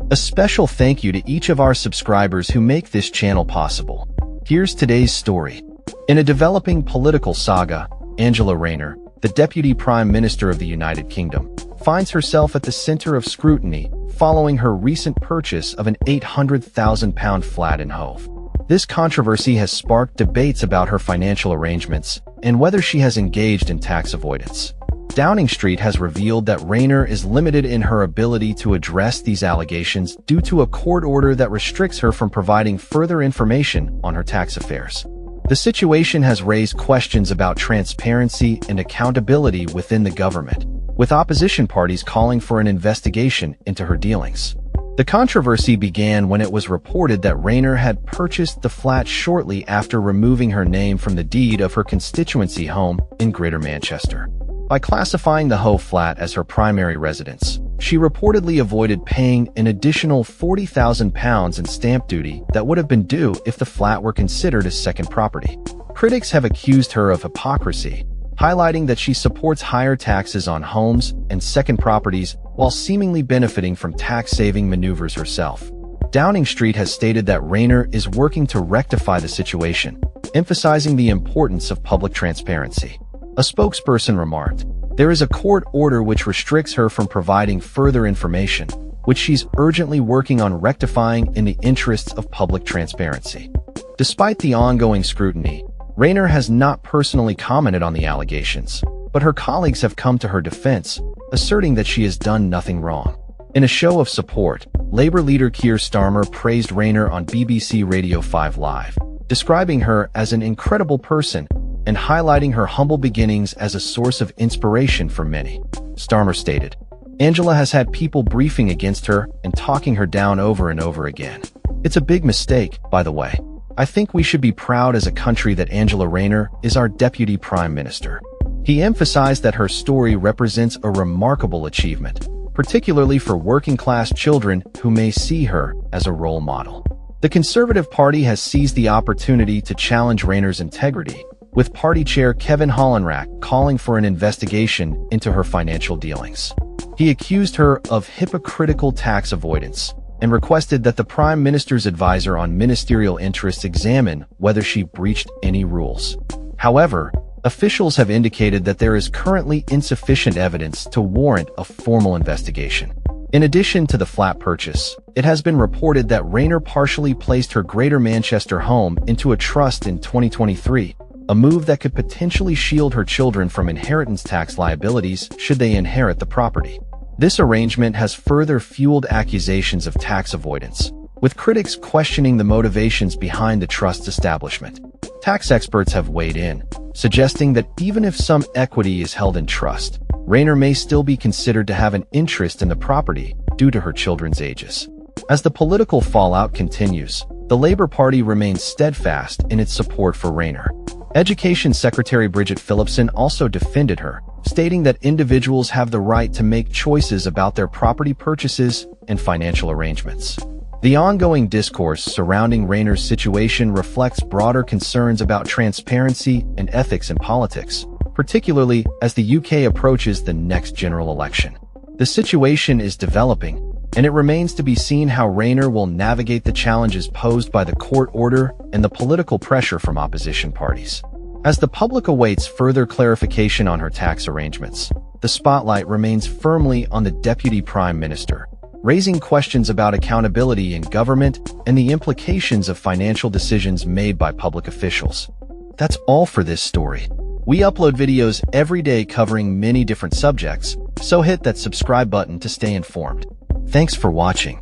A special thank you to each of our subscribers who make this channel possible. Here's today's story. In a developing political saga, Angela Rayner, the Deputy Prime Minister of the United Kingdom, finds herself at the center of scrutiny following her recent purchase of an £800,000 flat in Hove. This controversy has sparked debates about her financial arrangements and whether she has engaged in tax avoidance. Downing Street has revealed that Rayner is limited in her ability to address these allegations due to a court order that restricts her from providing further information on her tax affairs. The situation has raised questions about transparency and accountability within the government, with opposition parties calling for an investigation into her dealings. The controversy began when it was reported that Rayner had purchased the flat shortly after removing her name from the deed of her constituency home in Greater Manchester. By classifying the Hove flat as her primary residence, she reportedly avoided paying an additional £40,000 in stamp duty that would have been due if the flat were considered a second property. Critics have accused her of hypocrisy, highlighting that she supports higher taxes on homes and second properties while seemingly benefiting from tax-saving maneuvers herself. Downing Street has stated that Rayner is working to rectify the situation, emphasizing the importance of public transparency. A spokesperson remarked, "There is a court order which restricts her from providing further information, which she's urgently working on rectifying in the interests of public transparency." Despite the ongoing scrutiny, Rayner has not personally commented on the allegations, but her colleagues have come to her defense, asserting that she has done nothing wrong. In a show of support, Labour leader Keir Starmer praised Rayner on BBC Radio 5 Live, describing her as an incredible person and highlighting her humble beginnings as a source of inspiration for many. Starmer stated, "Angela has had people briefing against her and talking her down over and over again. It's a big mistake, by the way. I think we should be proud as a country that Angela Rayner is our Deputy Prime Minister." He emphasized that her story represents a remarkable achievement, particularly for working-class children who may see her as a role model. The Conservative Party has seized the opportunity to challenge Rayner's integrity, with party chair Kevin Hollenrack calling for an investigation into her financial dealings. He accused her of hypocritical tax avoidance and requested that the Prime Minister's advisor on ministerial interests examine whether she breached any rules. However, officials have indicated that there is currently insufficient evidence to warrant a formal investigation. In addition to the flat purchase, it has been reported that Rayner partially placed her Greater Manchester home into a trust in 2023, a move that could potentially shield her children from inheritance tax liabilities should they inherit the property. This arrangement has further fueled accusations of tax avoidance, with critics questioning the motivations behind the trust's establishment. Tax experts have weighed in, suggesting that even if some equity is held in trust, Rayner may still be considered to have an interest in the property due to her children's ages. As the political fallout continues, the Labour Party remains steadfast in its support for Rayner. Education Secretary Bridget Phillipson also defended her, stating that individuals have the right to make choices about their property purchases and financial arrangements. The ongoing discourse surrounding Rayner's situation reflects broader concerns about transparency and ethics in politics, particularly as the UK approaches the next general election. The situation is developing, and it remains to be seen how Rayner will navigate the challenges posed by the court order and the political pressure from opposition parties. As the public awaits further clarification on her tax arrangements, the spotlight remains firmly on the Deputy Prime Minister, raising questions about accountability in government and the implications of financial decisions made by public officials. That's all for this story. We upload videos every day covering many different subjects, so hit that subscribe button to stay informed. Thanks for watching.